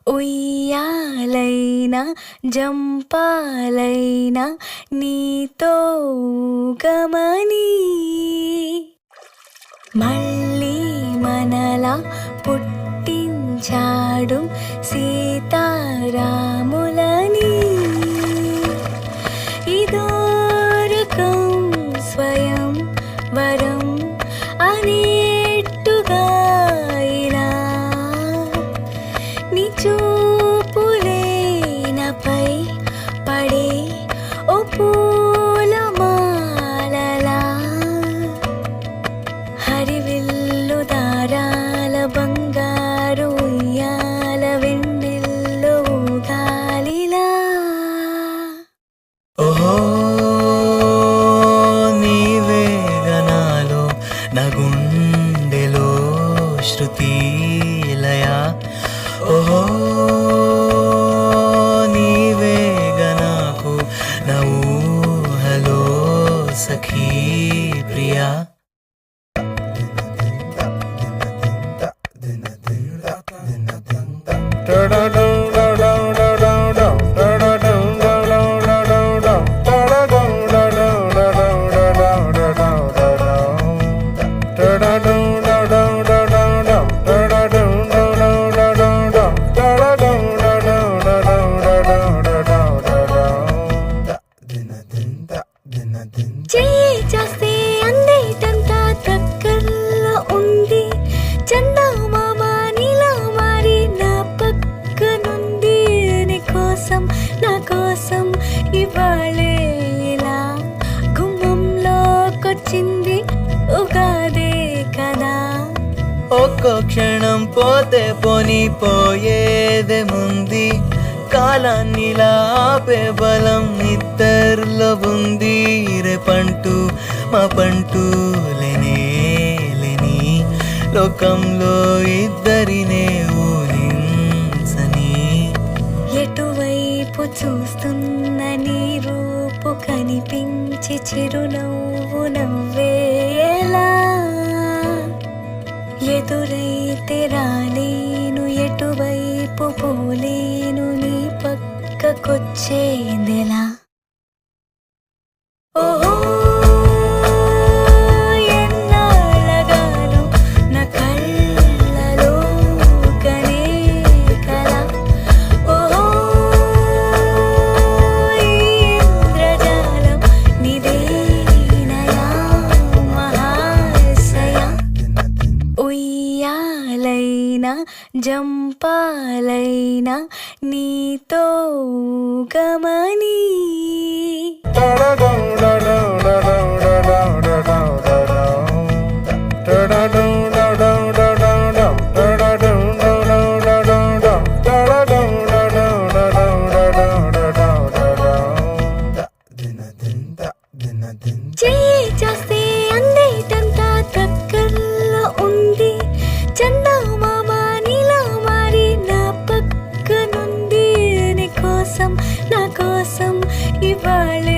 ఉయ్యాలైనా జంపాలైనా నీతో గమని మళ్ళీ మనలా పుట్టించాడు సీతారాములని ఇదోరకం స్వయం వరం అనేట్టుగా ఇలా నీ చూపులే నాపై పడే ఓ పూలమాలలా హరివిల్లు దారాల బంగారు ఉయ్యాల వెన్నెల్లో గాలిలా ఓహో నీవే గనాలో నా గుండెలో శృతి లయ ఓహో నీవే గనాకు నా ఊహలో సఖీ ప్రియా చెయ్యి చేస్తే అందేటంతా దగ్గరలో ఉంది చందమామ నీలా మారి నా పక్కనుంది నీ కోసం నా కోసం ఇవాళే ఇలా గుమ్మంలోకొచ్చింది ఉగాదే కదా ఒక్కో క్షణం పోతే పోని పోయేదేముంది కాలాన్నిలా ఆపే బలం ఇద్దరిలో ఉంది రేపంటూ మా పంటూ లేని లోకంలో ఇద్దరినే ఊహించని ఎటువైపు చూస్తున్న నీ రూపు కనిపించి చిరునవ్వు నవ్వేలా ఎదురైతే రాలేను ఎటువైపు పోలేను నీ పక్కకొచ్చేదెలా ఓహో ఎన్నాళ్ళగానో నా కళ్ళలో కనే కల ఓహో ఈ ఇంద్రజాలం నిదేనయా మహాశయ ఉయ్యాలైనా జంపాలైనా నీతో గమని చెయ్యి చేస్తే అందేటంతా దగ్గరలో ఉంది చందమామ నీలా మారి నా పక్కనుంది నీ కోసం నా కోసం ఇవాళే